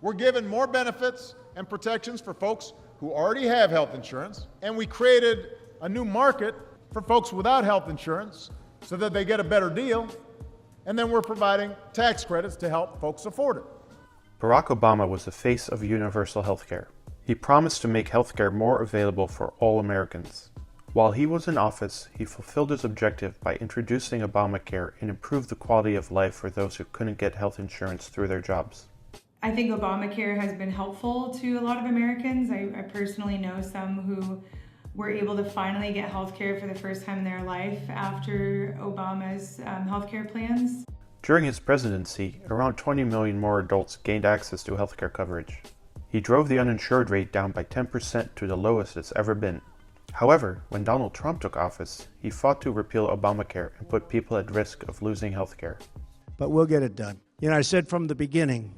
We're giving more benefits and protections for folks who already have health insurance, and we created a new market for folks without health insurance so that they get a better deal, and then we're providing tax credits to help folks afford it. Barack Obama was the face of universal health care. He promised to make health care more available for all Americans. While he was in office, he fulfilled his objective by introducing Obamacare and improved the quality of life for those who couldn't get health insurance through their jobs. I think Obamacare has been helpful to a lot of Americans. I personally know some who were able to finally get health care for the first time in their life after Obama's health care plans. During his presidency, around 20 million more adults gained access to health care coverage. He drove the uninsured rate down by 10% to the lowest it's ever been. However, when Donald Trump took office, he fought to repeal Obamacare and put people at risk of losing health care. But we'll get it done. You know, I said from the beginning,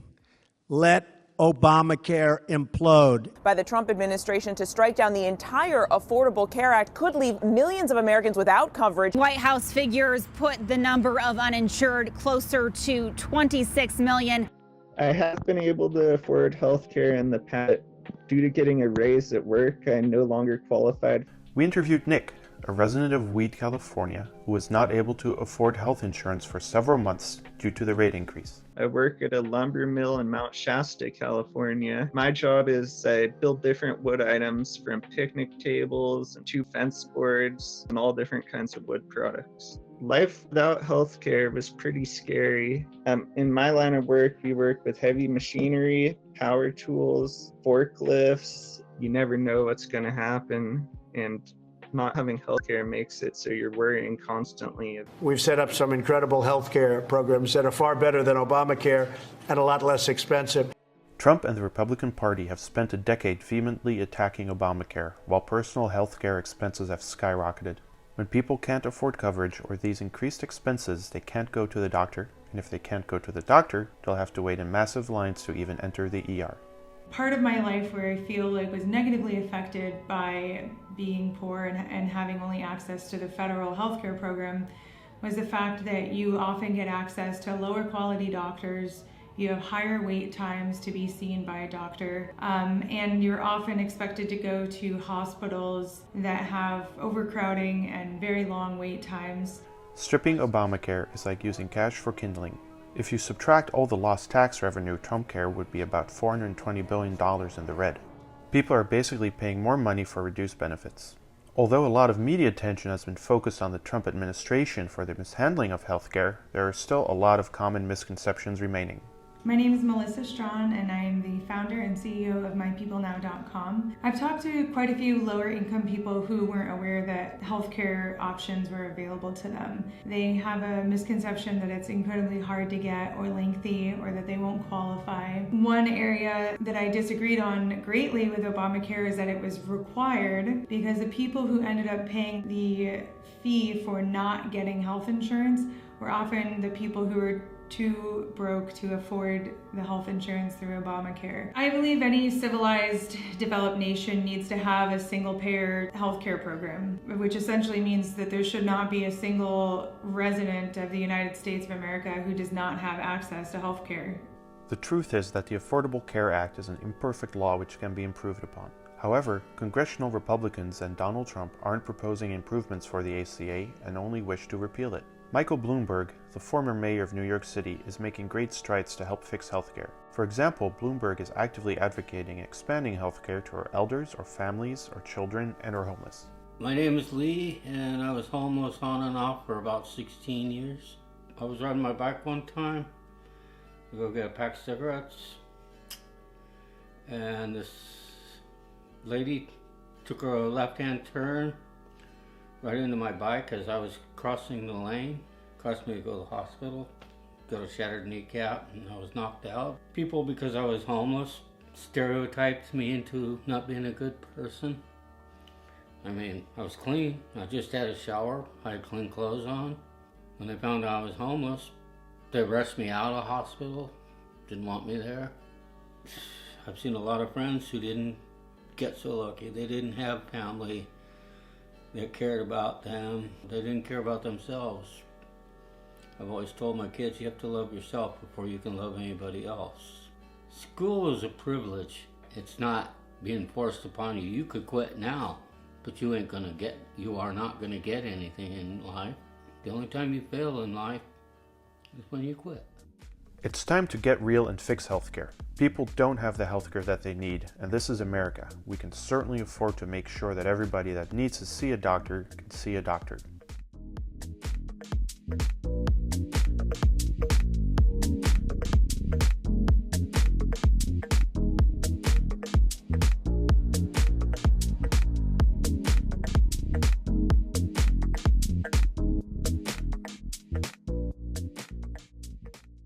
let Obamacare implode. By the Trump administration to strike down the entire Affordable Care Act could leave millions of Americans without coverage. White House figures put the number of uninsured closer to 26 million. I have been able to afford health care in the past. Due to getting a raise at work, I no longer qualified. We interviewed Nick, a resident of Weed, California, who was not able to afford health insurance for several months due to the rate increase. I work at a lumber mill in Mount Shasta, California. My job is I build different wood items from picnic tables and to fence boards and all different kinds of wood products. Life without healthcare was pretty scary. In my line of work, we work with heavy machinery, power tools, forklifts. You never know what's going to happen, and not having healthcare makes it so you're worrying constantly. We've set up some incredible healthcare programs that are far better than Obamacare and a lot less expensive. Trump and the Republican Party have spent a decade vehemently attacking Obamacare, while personal health care expenses have skyrocketed. When people can't afford coverage or these increased expenses, they can't go to the doctor, and if they can't go to the doctor, they'll have to wait in massive lines to even enter the ER. Part of my life where I feel like was negatively affected by being poor and having only access to the federal healthcare program was the fact that you often get access to lower quality doctors. You have higher wait times to be seen by a doctor, and you're often expected to go to hospitals that have overcrowding and very long wait times. Stripping Obamacare is like using cash for kindling. If you subtract all the lost tax revenue, Trumpcare would be about $420 billion in the red. People are basically paying more money for reduced benefits. Although a lot of media attention has been focused on the Trump administration for their mishandling of healthcare, there are still a lot of common misconceptions remaining. My name is Melissa Strawn, and I am the founder and CEO of MyPeopleNow.com. I've talked to quite a few lower income people who weren't aware that healthcare options were available to them. They have a misconception that it's incredibly hard to get or lengthy or that they won't qualify. One area that I disagreed on greatly with Obamacare is that it was required because the people who ended up paying the fee for not getting health insurance were often the people who were too broke to afford the health insurance through Obamacare. I believe any civilized, developed nation needs to have a single-payer healthcare program, which essentially means that there should not be a single resident of the United States of America who does not have access to healthcare. The truth is that the Affordable Care Act is an imperfect law which can be improved upon. However, congressional Republicans and Donald Trump aren't proposing improvements for the ACA and only wish to repeal it. Michael Bloomberg, the former mayor of New York City, is making great strides to help fix healthcare. For example, Bloomberg is actively advocating expanding healthcare to our elders, our families, our children, and our homeless. My name is Lee, and I was homeless on and off for about 16 years. I was riding my bike one time to go get a pack of cigarettes, and this lady took a left-hand turn right into my bike as I was crossing the lane. Caused me to go to the hospital, got a shattered kneecap, and I was knocked out. People, because I was homeless, stereotyped me into not being a good person. I mean, I was clean. I just had a shower. I had clean clothes on. When they found out I was homeless, they rushed me out of the hospital. Didn't want me there. I've seen a lot of friends who didn't get so lucky. They didn't have family that cared about them. They didn't care about themselves. I've always told my kids, you have to love yourself before you can love anybody else. School is a privilege. It's not being forced upon you. You could quit now, but you are not gonna get anything in life. The only time you fail in life is when you quit. It's time to get real and fix healthcare. People don't have the healthcare that they need, and this is America. We can certainly afford to make sure that everybody that needs to see a doctor can see a doctor.